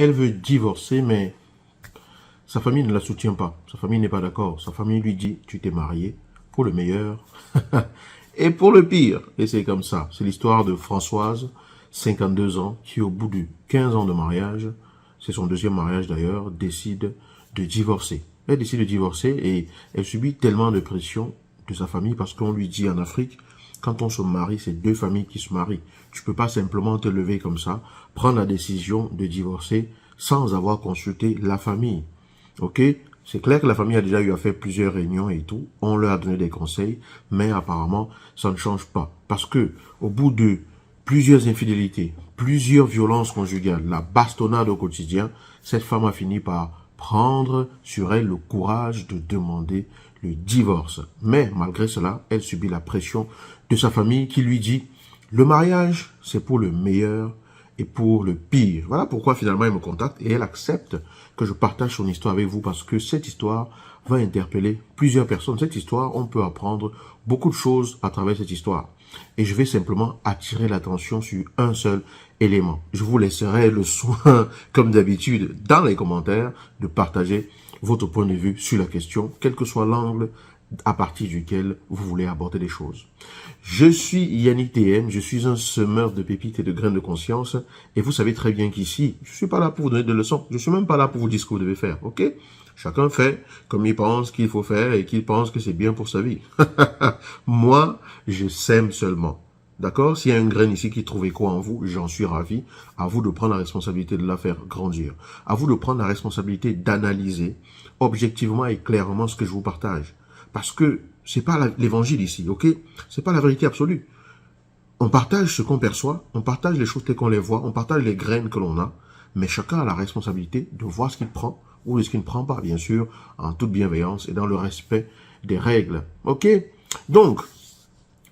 Elle veut divorcer, mais sa famille ne la soutient pas. Sa famille n'est pas d'accord. Sa famille lui dit, tu t'es marié pour le meilleur et pour le pire. Et c'est comme ça. C'est l'histoire de Françoise, 52 ans, qui au bout de 15 ans de mariage, c'est son deuxième mariage d'ailleurs, décide de divorcer. Elle décide de divorcer et elle subit tellement de pression de sa famille parce qu'on lui dit en Afrique, quand on se marie, c'est deux familles qui se marient. Tu peux pas simplement te lever comme ça, prendre la décision de divorcer sans avoir consulté la famille. Ok? C'est clair que la famille a déjà eu à faire plusieurs réunions et tout. On leur a donné des conseils, mais apparemment, ça ne change pas. Parce que, au bout de plusieurs infidélités, plusieurs violences conjugales, la bastonnade au quotidien, cette femme a fini par prendre sur elle le courage de demander le divorce. Mais malgré cela, elle subit la pression de sa famille qui lui dit « Le mariage, c'est pour le meilleur et pour le pire. » Voilà pourquoi finalement elle me contacte et elle accepte que je partage son histoire avec vous parce que cette histoire va interpeller plusieurs personnes. Cette histoire, on peut apprendre beaucoup de choses à travers cette histoire. Et je vais simplement attirer l'attention sur un seul élément. Je vous laisserai le soin, comme d'habitude, dans les commentaires, de partager votre point de vue sur la question, quel que soit l'angle à partir duquel vous voulez aborder les choses. Je suis Yannick TM, je suis un semeur de pépites et de graines de conscience, et vous savez très bien qu'ici, je suis pas là pour vous donner des leçons, je suis même pas là pour vous dire ce que vous devez faire, ok? Chacun fait comme il pense qu'il faut faire et qu'il pense que c'est bien pour sa vie. Moi, je sème seulement. D'accord? S'il y a une graine ici qui trouve écho en vous, j'en suis ravi. À vous de prendre la responsabilité de la faire grandir. À vous de prendre la responsabilité d'analyser objectivement et clairement ce que je vous partage. Parce que c'est pas l'évangile ici, ok? C'est pas la vérité absolue. On partage ce qu'on perçoit, on partage les choses telles qu'on les voit, on partage les graines que l'on a, mais chacun a la responsabilité de voir ce qu'il prend ou ce qu'il ne prend pas, bien sûr, en toute bienveillance et dans le respect des règles. Ok? Donc,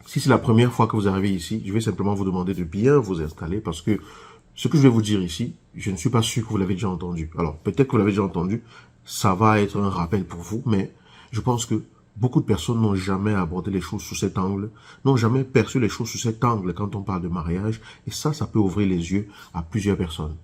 si c'est la première fois que vous arrivez ici, je vais simplement vous demander de bien vous installer parce que ce que je vais vous dire ici, je ne suis pas sûr que vous l'avez déjà entendu. Alors, peut-être que vous l'avez déjà entendu, ça va être un rappel pour vous, mais je pense que beaucoup de personnes n'ont jamais abordé les choses sous cet angle, n'ont jamais perçu les choses sous cet angle quand on parle de mariage, et ça peut ouvrir les yeux à plusieurs personnes.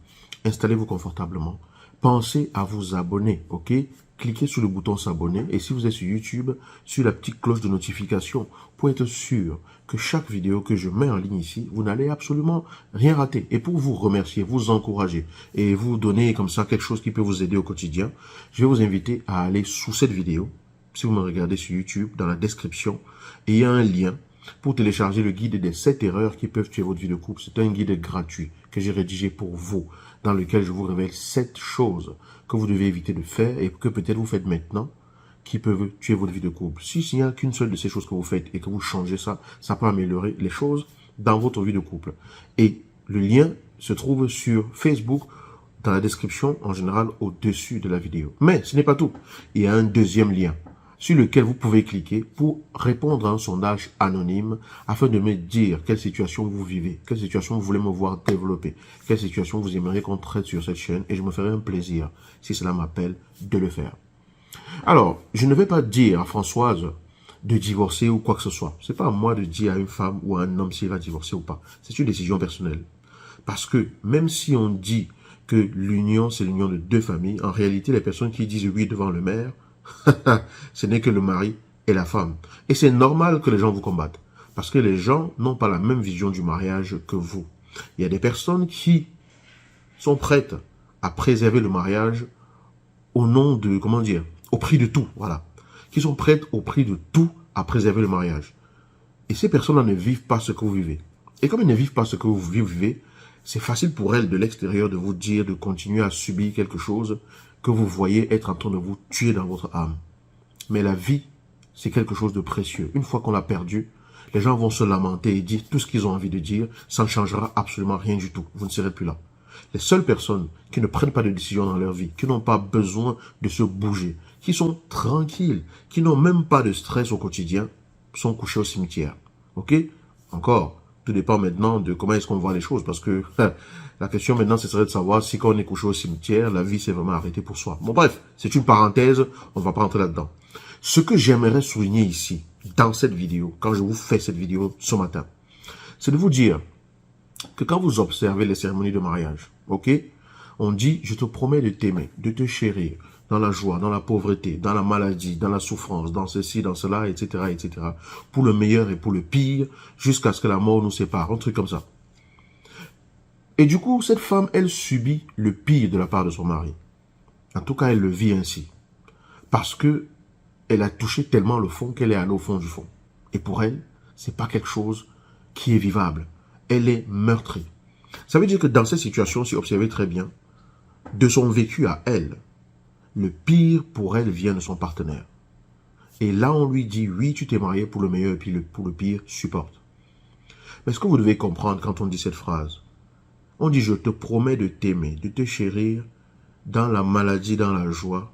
Installez-vous confortablement. Pensez à vous abonner, ok? Cliquez sur le bouton s'abonner et si vous êtes sur YouTube, sur la petite cloche de notification pour être sûr que chaque vidéo que je mets en ligne ici, vous n'allez absolument rien rater. Et pour vous remercier, vous encourager et vous donner comme ça quelque chose qui peut vous aider au quotidien, je vais vous inviter à aller sous cette vidéo. Si vous me regardez sur YouTube, dans la description, il y a un lien pour télécharger le guide des 7 erreurs qui peuvent tuer votre vie de couple. C'est un guide gratuit que j'ai rédigé pour vous, dans lequel je vous révèle 7 choses que vous devez éviter de faire et que peut-être vous faites maintenant qui peuvent tuer votre vie de couple. S'il n'y a qu'une seule de ces choses que vous faites et que vous changez ça, ça peut améliorer les choses dans votre vie de couple. Et le lien se trouve sur Facebook, dans la description, en général, au-dessus de la vidéo. Mais ce n'est pas tout. Il y a un deuxième lien sur lequel vous pouvez cliquer pour répondre à un sondage anonyme afin de me dire quelle situation vous vivez, quelle situation vous voulez me voir développer, quelle situation vous aimeriez qu'on traite sur cette chaîne et je me ferai un plaisir, si cela m'appelle, de le faire. Alors, je ne vais pas dire à Françoise de divorcer ou quoi que ce soit. C'est pas à moi de dire à une femme ou à un homme s'il va divorcer ou pas. C'est une décision personnelle. Parce que même si on dit que l'union, c'est l'union de deux familles, en réalité, les personnes qui disent oui devant le maire, ce n'est que le mari et la femme. Et c'est normal que les gens vous combattent. Parce que les gens n'ont pas la même vision du mariage que vous. Il y a des personnes qui sont prêtes à préserver le mariage au nom de, comment dire, au prix de tout, voilà. Qui sont prêtes au prix de tout à préserver le mariage. Et ces personnes-là ne vivent pas ce que vous vivez. Et comme elles ne vivent pas ce que vous vivez, c'est facile pour elles de l'extérieur de vous dire de continuer à subir quelque chose que vous voyez être en train de vous tuer dans votre âme. Mais la vie, c'est quelque chose de précieux. Une fois qu'on l'a perdu, les gens vont se lamenter et dire tout ce qu'ils ont envie de dire, ça ne changera absolument rien du tout. Vous ne serez plus là. Les seules personnes qui ne prennent pas de décision dans leur vie, qui n'ont pas besoin de se bouger, qui sont tranquilles, qui n'ont même pas de stress au quotidien, sont couchées au cimetière. Ok? Encore, tout dépend maintenant de comment est-ce qu'on voit les choses, parce que la question maintenant, ce serait de savoir si quand on est couché au cimetière, la vie s'est vraiment arrêtée pour soi. Bon bref, c'est une parenthèse, on ne va pas rentrer là-dedans. Ce que j'aimerais souligner ici, dans cette vidéo, quand je vous fais cette vidéo ce matin, c'est de vous dire que quand vous observez les cérémonies de mariage, ok, On dit, je te promets de t'aimer, de te chérir, dans la joie, dans la pauvreté, dans la maladie, dans la souffrance, dans ceci, dans cela, etc., etc. Pour le meilleur et pour le pire, jusqu'à ce que la mort nous sépare, un truc comme ça. Et du coup, cette femme, elle subit le pire de la part de son mari. En tout cas, elle le vit ainsi. Parce que elle a touché tellement le fond qu'elle est allée au fond du fond. Et pour elle, c'est pas quelque chose qui est vivable. Elle est meurtrie. Ça veut dire que dans cette situation, si vous observez très bien, de son vécu à elle, le pire pour elle vient de son partenaire. Et là, on lui dit, oui, tu t'es marié pour le meilleur et puis pour le pire, supporte. Mais ce que vous devez comprendre quand on dit cette phrase, on dit, je te promets de t'aimer, de te chérir dans la maladie, dans la joie,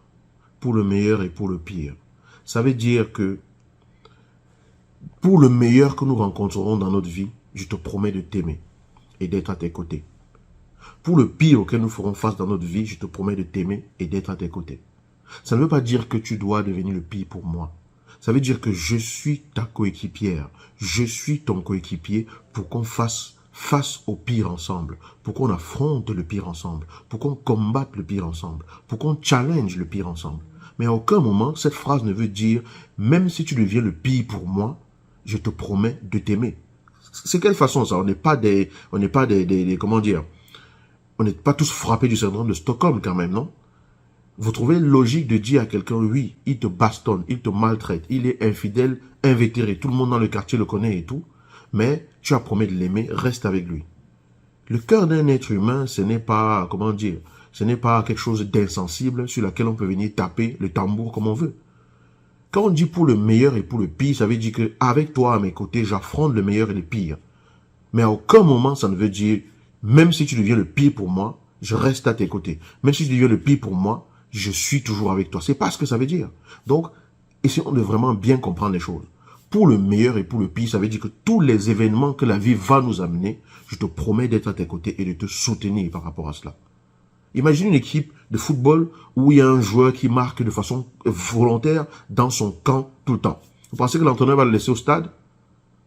pour le meilleur et pour le pire. Ça veut dire que pour le meilleur que nous rencontrerons dans notre vie, je te promets de t'aimer et d'être à tes côtés. Pour le pire auquel nous ferons face dans notre vie, je te promets de t'aimer et d'être à tes côtés. Ça ne veut pas dire que tu dois devenir le pire pour moi. Ça veut dire que je suis ta coéquipière, je suis ton coéquipier pour qu'on fasse face au pire ensemble, pour qu'on affronte le pire ensemble, pour qu'on combatte le pire ensemble, pour qu'on challenge le pire ensemble. Mais à aucun moment, cette phrase ne veut dire, même si tu deviens le pire pour moi, je te promets de t'aimer. C'est quelle façon ça? On n'est pas comment dire, on n'est pas tous frappés du syndrome de Stockholm quand même, non? Vous trouvez logique de dire à quelqu'un, oui, il te bastonne, il te maltraite, il est infidèle, invétéré, tout le monde dans le quartier le connaît et tout, mais tu as promis de l'aimer, reste avec lui. Le cœur d'un être humain, ce n'est pas, comment dire, ce n'est pas quelque chose d'insensible sur laquelle on peut venir taper le tambour comme on veut. Quand on dit pour le meilleur et pour le pire, ça veut dire qu'avec toi à mes côtés, j'affronte le meilleur et le pire. Mais à aucun moment, ça ne veut dire, même si tu deviens le pire pour moi, je reste à tes côtés. Même si tu deviens le pire pour moi, je suis toujours avec toi. C'est pas ce que ça veut dire. Donc, essayons de vraiment bien comprendre les choses. Pour le meilleur et pour le pire, ça veut dire que tous les événements que la vie va nous amener, je te promets d'être à tes côtés et de te soutenir par rapport à cela. Imagine une équipe de football où il y a un joueur qui marque de façon volontaire dans son camp tout le temps. Vous pensez que l'entraîneur va le laisser au stade?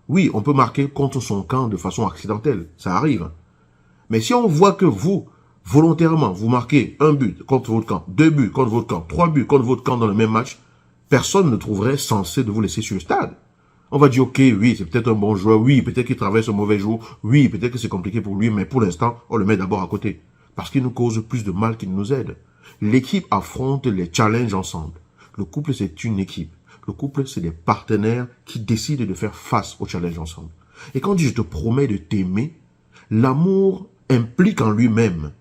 Oui, on peut marquer contre son camp de façon accidentelle. Ça arrive. Mais si on voit que vous, volontairement, vous marquez un but contre votre camp, 2 buts contre votre camp, 3 buts contre votre camp dans le même match, personne ne trouverait censé de vous laisser sur le stade. On va dire, ok, oui, c'est peut-être un bon joueur, oui, peut-être qu'il traverse un mauvais jour, oui, peut-être que c'est compliqué pour lui, mais pour l'instant, on le met d'abord à côté. Parce qu'il nous cause plus de mal qu'il nous aide. L'équipe affronte les challenges ensemble. Le couple, c'est une équipe. Le couple, c'est des partenaires qui décident de faire face aux challenges ensemble. Et quand on dit, je te promets de t'aimer, l'amour implique en lui-même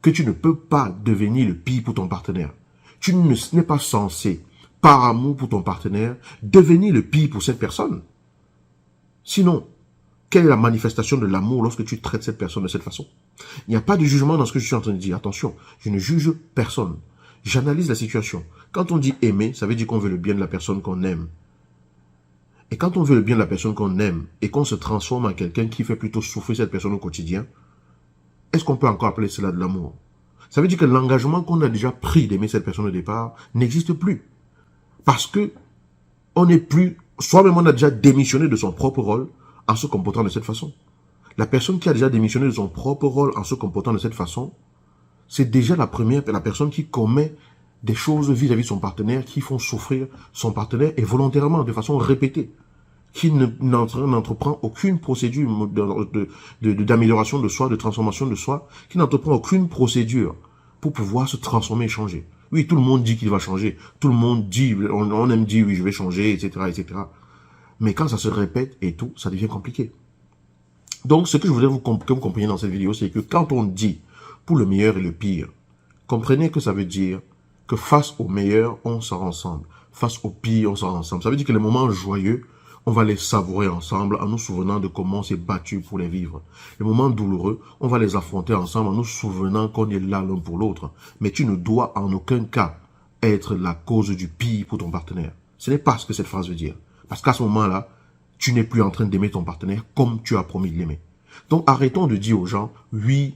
que tu ne peux pas devenir le pire pour ton partenaire. Tu n'es pas censé, par amour pour ton partenaire, devenir le pire pour cette personne. Sinon, quelle est la manifestation de l'amour lorsque tu traites cette personne de cette façon? Il n'y a pas de jugement dans ce que je suis en train de dire. Attention, je ne juge personne. J'analyse la situation. Quand on dit aimer, ça veut dire qu'on veut le bien de la personne qu'on aime. Et quand on veut le bien de la personne qu'on aime et qu'on se transforme en quelqu'un qui fait plutôt souffrir cette personne au quotidien, est-ce qu'on peut encore appeler cela de l'amour? Ça veut dire que l'engagement qu'on a déjà pris d'aimer cette personne au départ n'existe plus. Parce que on n'est plus, soi-même on a déjà démissionné de son propre rôle en se comportant de cette façon. La personne qui a déjà démissionné de son propre rôle en se comportant de cette façon, c'est déjà la personne qui commet des choses vis-à-vis de son partenaire qui font souffrir son partenaire et volontairement, de façon répétée, qui n'entreprend aucune procédure d'amélioration de soi, de transformation de soi, qui n'entreprend aucune procédure pour pouvoir se transformer et changer. Oui, tout le monde dit qu'il va changer. Tout le monde dit, on aime dire, oui, je vais changer, etc., etc. Mais quand ça se répète et tout, ça devient compliqué. Donc, ce que je voudrais que vous compreniez dans cette vidéo, c'est que quand on dit pour le meilleur et le pire, comprenez que ça veut dire que face au meilleur, on sort ensemble. Face au pire, on sort ensemble. Ça veut dire que les moments joyeux, on va les savourer ensemble en nous souvenant de comment on s'est battu pour les vivre. Les moments douloureux, on va les affronter ensemble en nous souvenant qu'on est là l'un pour l'autre. Mais tu ne dois en aucun cas être la cause du pire pour ton partenaire. Ce n'est pas ce que cette phrase veut dire. Parce qu'à ce moment-là, tu n'es plus en train d'aimer ton partenaire comme tu as promis de l'aimer. Donc arrêtons de dire aux gens, oui,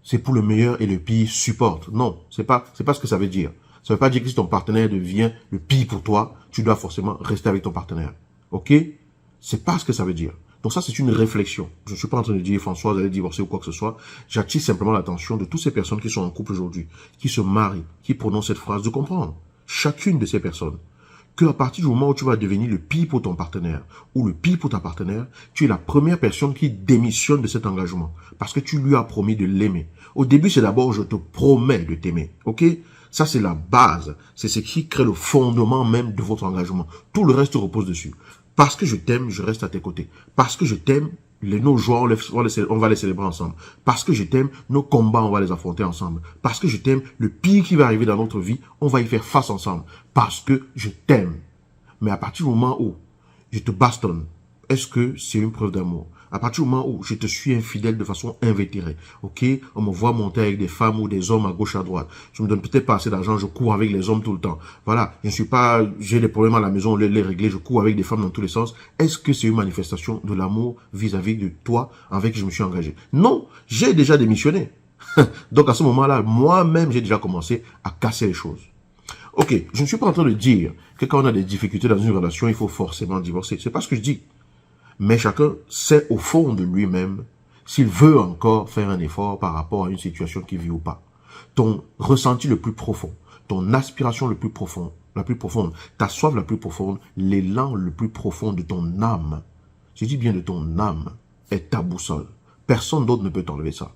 c'est pour le meilleur et le pire, supporte. Non, c'est pas ce que ça veut dire. Ça veut pas dire que si ton partenaire devient le pire pour toi, tu dois forcément rester avec ton partenaire. Ok? C'est pas ce que ça veut dire. Donc ça, c'est une réflexion. Je ne suis pas en train de dire Françoise allait divorcer ou quoi que ce soit. J'attire simplement l'attention de toutes ces personnes qui sont en couple aujourd'hui, qui se marient, qui prononcent cette phrase, de comprendre, chacune de ces personnes, qu'à partir du moment où tu vas devenir le pire pour ton partenaire ou le pire pour ta partenaire, tu es la première personne qui démissionne de cet engagement parce que tu lui as promis de l'aimer. Au début, c'est d'abord je te promets de t'aimer, ok? Ça, c'est la base. C'est ce qui crée le fondement même de votre engagement. Tout le reste repose dessus. Parce que je t'aime, je reste à tes côtés. Parce que je t'aime, nos joies, on va les célébrer ensemble. Parce que je t'aime, nos combats, on va les affronter ensemble. Parce que je t'aime, le pire qui va arriver dans notre vie, on va y faire face ensemble. Parce que je t'aime. Mais à partir du moment où je te bastonne, est-ce que c'est une preuve d'amour? À partir du moment où je te suis infidèle de façon invétérée, ok? On me voit monter avec des femmes ou des hommes à gauche, à droite. Je me donne peut-être pas assez d'argent, je cours avec les hommes tout le temps. Voilà, je ne suis pas, j'ai des problèmes à la maison, les régler, je cours avec des femmes dans tous les sens. Est-ce que c'est une manifestation de l'amour vis-à-vis de toi avec qui je me suis engagé? Non, j'ai déjà démissionné. Donc à ce moment-là, moi-même, j'ai déjà commencé à casser les choses. Ok, je ne suis pas en train de dire que quand on a des difficultés dans une relation, il faut forcément divorcer. C'est pas ce que je dis. Mais chacun sait au fond de lui-même s'il veut encore faire un effort par rapport à une situation qu'il vit ou pas. Ton ressenti le plus profond, ton aspiration la plus profonde, ta soif la plus profonde, l'élan le plus profond de ton âme, je dis bien de ton âme, est ta boussole. Personne d'autre ne peut t'enlever ça.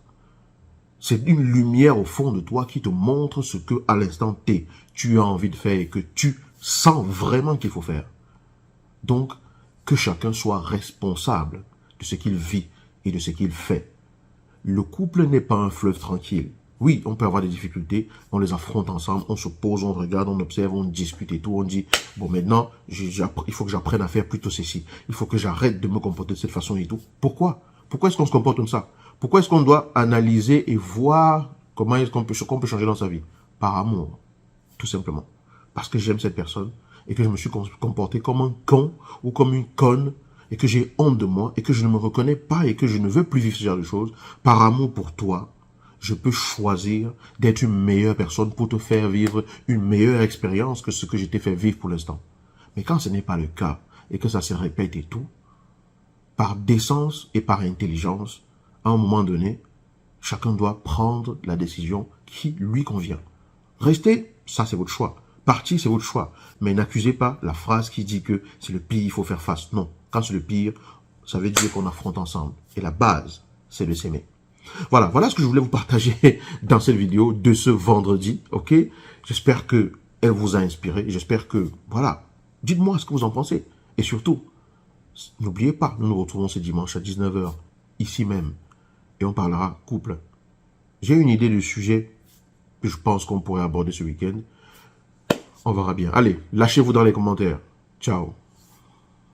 C'est une lumière au fond de toi qui te montre ce que, à l'instant T, tu as envie de faire et que tu sens vraiment qu'il faut faire. Donc, que chacun soit responsable de ce qu'il vit et de ce qu'il fait. Le couple n'est pas un fleuve tranquille. Oui, on peut avoir des difficultés, on les affronte ensemble, on se pose, on regarde, on observe, on discute et tout, on dit, bon maintenant, il faut que j'apprenne à faire plutôt ceci, il faut que j'arrête de me comporter de cette façon et tout. Pourquoi? Pourquoi est-ce qu'on se comporte comme ça? Pourquoi est-ce qu'on doit analyser et voir comment est-ce qu'on peut changer dans sa vie? Par amour, tout simplement. Parce que j'aime cette personne et que je me suis comporté comme un con ou comme une conne et que j'ai honte de moi et que je ne me reconnais pas et que je ne veux plus vivre ce genre de choses, par amour pour toi, je peux choisir d'être une meilleure personne pour te faire vivre une meilleure expérience que ce que je t'ai fait vivre pour l'instant. Mais quand ce n'est pas le cas et que ça se répète et tout, par décence et par intelligence, à un moment donné, chacun doit prendre la décision qui lui convient. Rester, ça c'est votre choix. Partir, c'est votre choix. Mais n'accusez pas la phrase qui dit que c'est le pire, il faut faire face. Non, quand c'est le pire, ça veut dire qu'on affronte ensemble. Et la base, c'est de s'aimer. Voilà, voilà ce que je voulais vous partager dans cette vidéo de ce vendredi, ok? J'espère que elle vous a inspiré. J'espère que, voilà, dites-moi ce que vous en pensez. Et surtout, n'oubliez pas, nous nous retrouvons ce dimanche à 19 h, ici même. Et on parlera couple. J'ai une idée de sujet que je pense qu'on pourrait aborder ce week-end. On verra bien. Allez, lâchez-vous dans les commentaires. Ciao.